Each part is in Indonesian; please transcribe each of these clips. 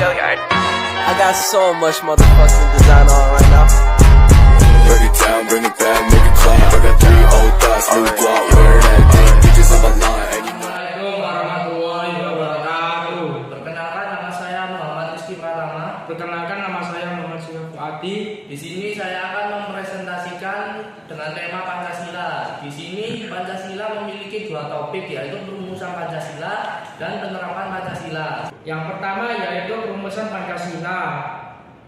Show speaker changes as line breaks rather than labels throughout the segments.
I got so much motherfucking design on right now.
Break it down, bring it back, make it clap. I got 3 old thoughts, new guap, where that thing, bitches on my line.
Assalamualaikum warahmatullahi wabarakatuh. Perkenalkan nama saya Muhammad Rizky Pratama.
Perkenalkan nama saya Muhammad Syarif Fuadi.
Di sini saya akan mempresentasikan dengan tema Pancasila. Di sini Pancasila memiliki 2 topik, yaitu perumusan Pancasila dan penerapan Pancasila.
Yang pertama yaitu perumusan Pancasila.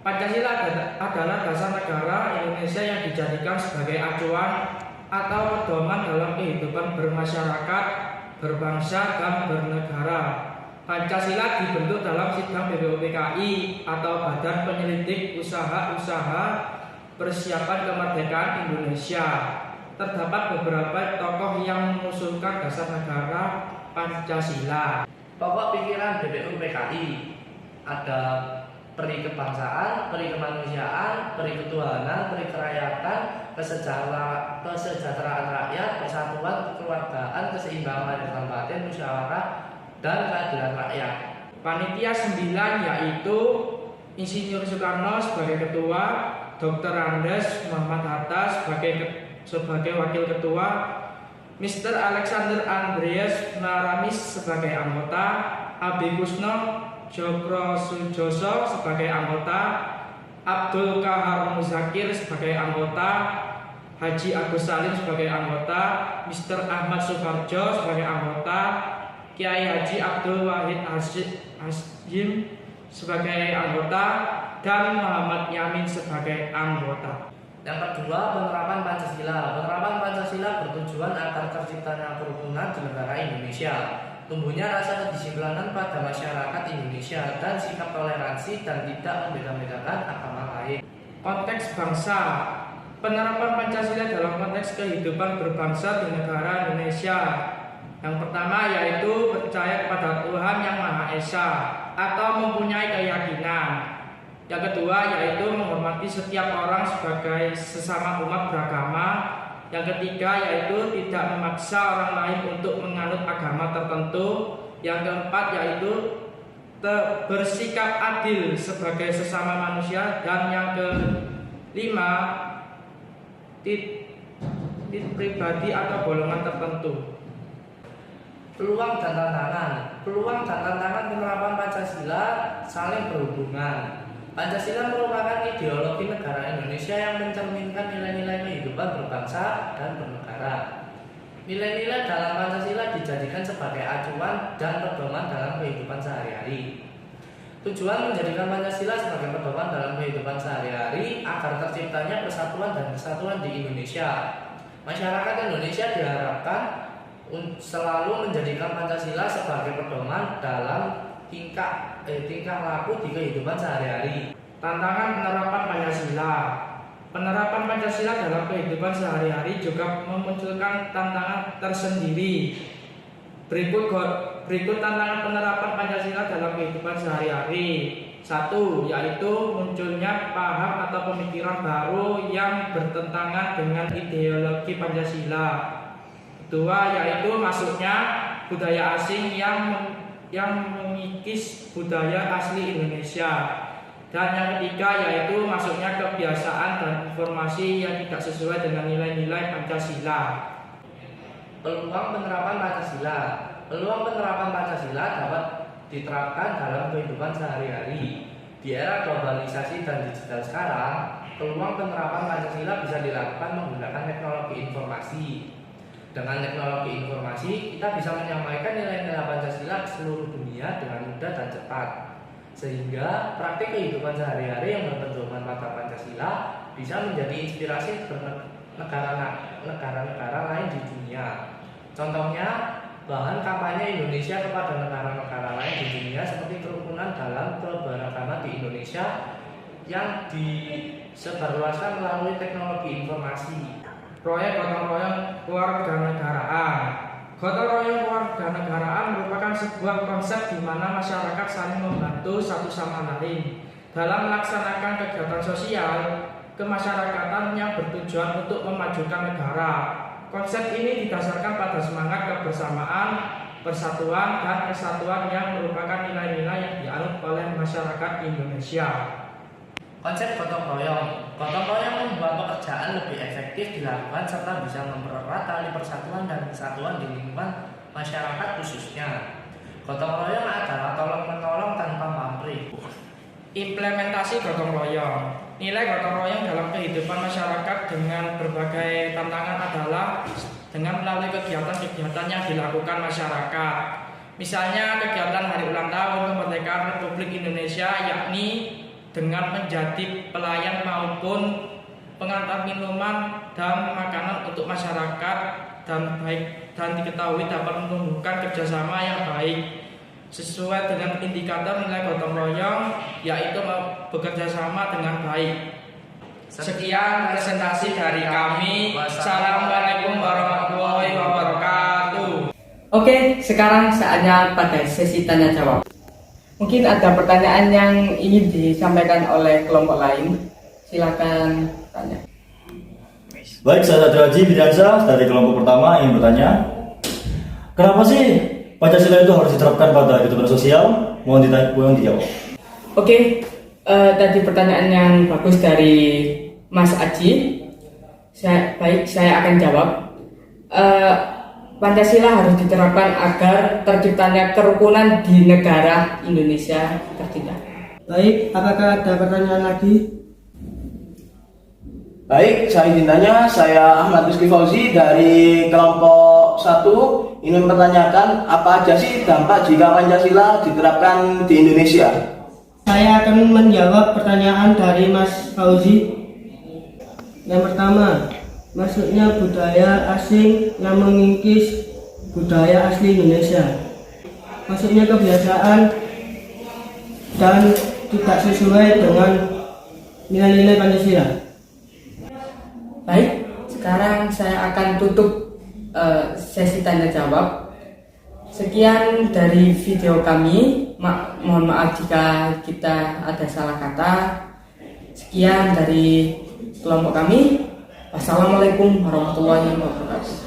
Pancasila adalah dasar negara Indonesia yang dijadikan sebagai acuan atau pedoman dalam kehidupan bermasyarakat, berbangsa, dan bernegara. Pancasila dibentuk dalam sidang BPUPKI atau Badan Penyelidik Usaha-Usaha Persiapan Kemerdekaan Indonesia. Terdapat beberapa tokoh yang mengusulkan dasar negara Pancasila.
Pokok pikiran BPUPKI ada peri kebangsaan, peri kemanusiaan, peri ketuhanan, peri kerakyatan, kesejahteraan rakyat, persatuan, kekeluargaan, keseimbangan lahir dan batin, musyawarah, dan keadilan rakyat.
Panitia 9 yaitu Insinyur Soekarno sebagai ketua, Dr. Andes Muhammad Hatta sebagai wakil ketua, Mr. Alexander Andreas Naramis sebagai anggota, Abi Kusno Jokro Sujoso sebagai anggota, Abdul Kahar Muzakir sebagai anggota, Haji Agus Salim sebagai anggota, Mr. Ahmad Suparjo sebagai anggota, Kiai Haji Abdul Wahid Hashim sebagai anggota, dan Muhammad Yamin sebagai anggota.
Yang kedua, penerapan Pancasila. Penerapan Pancasila bertujuan agar terciptanya kerukunan di negara Indonesia, tumbuhnya rasa kedisiplinan pada masyarakat Indonesia, dan sikap toleransi dan tidak membeda-bedakan agama lain.
Konteks bangsa. Penerapan Pancasila dalam konteks kehidupan berbangsa di negara Indonesia. Yang pertama yaitu percaya kepada Tuhan Yang Maha Esa atau mempunyai keyakinan. Yang kedua yaitu menghormati setiap orang sebagai sesama umat beragama. Yang ketiga yaitu tidak memaksa orang lain untuk menganut agama tertentu. Yang keempat yaitu bersikap adil sebagai sesama manusia. Dan yang kelima, pribadi atau golongan tertentu.
Peluang dan tantangan. Peluang dan tantangan penerapan Pancasila saling berhubungan. Pancasila merupakan ideologi negara Indonesia yang mencerminkan nilai-nilai kehidupan berbangsa dan bernegara. Nilai-nilai dalam Pancasila dijadikan sebagai acuan dan pedoman dalam kehidupan sehari-hari. Tujuan menjadikan Pancasila sebagai pedoman dalam kehidupan sehari-hari agar terciptanya persatuan dan kesatuan di Indonesia. Masyarakat Indonesia diharapkan selalu menjadikan Pancasila sebagai pedoman dalam tingkah laku di kehidupan sehari-hari.
Tantangan penerapan Pancasila. Penerapan Pancasila dalam kehidupan sehari-hari juga memunculkan tantangan tersendiri. Berikut tantangan penerapan Pancasila dalam kehidupan sehari-hari. 1. Yaitu munculnya paham atau pemikiran baru yang bertentangan dengan ideologi Pancasila. 2. Yaitu masuknya budaya asing yang mengikis budaya asli Indonesia. Dan yang ketiga yaitu masuknya kebiasaan dan informasi yang tidak sesuai dengan nilai-nilai Pancasila.
Peluang penerapan Pancasila. Peluang penerapan Pancasila dapat diterapkan dalam kehidupan sehari-hari. Di era globalisasi dan digital sekarang, peluang penerapan Pancasila bisa dilakukan menggunakan teknologi informasi. Dengan teknologi informasi, kita bisa menyampaikan nilai-nilai Pancasila ke seluruh dunia dengan mudah dan cepat. Sehingga praktik kehidupan sehari-hari yang berpedoman pada Pancasila bisa menjadi inspirasi negara-negara lain di dunia. Contohnya, bahan kampanye Indonesia kepada negara-negara lain di dunia seperti kerukunan dalam keberagaman di Indonesia yang disebarluaskan melalui teknologi informasi.
Proyek gotong royong kewarganegaraan. Gotong royong kewarganegaraan merupakan sebuah konsep di mana masyarakat saling membantu satu sama lain dalam melaksanakan kegiatan sosial kemasyarakatan yang bertujuan untuk memajukan negara. Konsep ini didasarkan pada semangat kebersamaan, persatuan dan kesatuan yang merupakan nilai-nilai yang dianut oleh masyarakat Indonesia.
Konsep gotong royong. Gotong royong membuat pekerjaan lebih efektif dilakukan serta bisa mempererat tali persatuan dan kesatuan di lingkungan masyarakat khususnya. Gotong royong adalah tolong-menolong tanpa pamrih.
Implementasi gotong royong. Nilai gotong royong dalam kehidupan masyarakat dengan berbagai tantangan adalah dengan melalui kegiatan-kegiatan yang dilakukan masyarakat. Misalnya kegiatan hari ulang tahun kemerdekaan Republik Indonesia, yakni dengan menjadi pelayan maupun pengantar minuman dan makanan untuk masyarakat dan diketahui dapat menumbuhkan kerjasama yang baik sesuai dengan indikator nilai gotong royong, yaitu bekerja sama dengan baik. Sekian presentasi dari kami. Assalamualaikum warahmatullahi wabarakatuh.
Oke, sekarang saatnya pada sesi tanya jawab. Mungkin ada pertanyaan yang ingin disampaikan oleh kelompok lain. Silakan tanya.
Baik, saya Sadraji Bidansa dari kelompok pertama ingin bertanya, kenapa sih Pancasila itu harus diterapkan pada kehidupan sosial? Mohon dijawab.
Oke, tadi pertanyaan yang bagus dari Mas Aji. Saya akan jawab. Pancasila harus diterapkan agar terciptanya kerukunan di negara Indonesia tercipta.
Baik, apakah ada pertanyaan lagi?
Baik, saya izin tanya, saya Ahmad Rizky Fauzi dari kelompok 1 ingin mempertanyakan apa aja sih dampak jika Pancasila diterapkan di Indonesia?
Saya akan menjawab pertanyaan dari Mas Fauzi. Yang pertama, masuknya budaya asing yang mengikis budaya asli Indonesia. Masuknya kebiasaan dan tidak sesuai dengan nilai-nilai Pancasila.
Baik, sekarang saya akan tutup sesi tanya jawab. Sekian dari video kami. Mohon maaf jika kita ada salah kata. Sekian dari kelompok kami. Wassalamualaikum warahmatullahi wabarakatuh.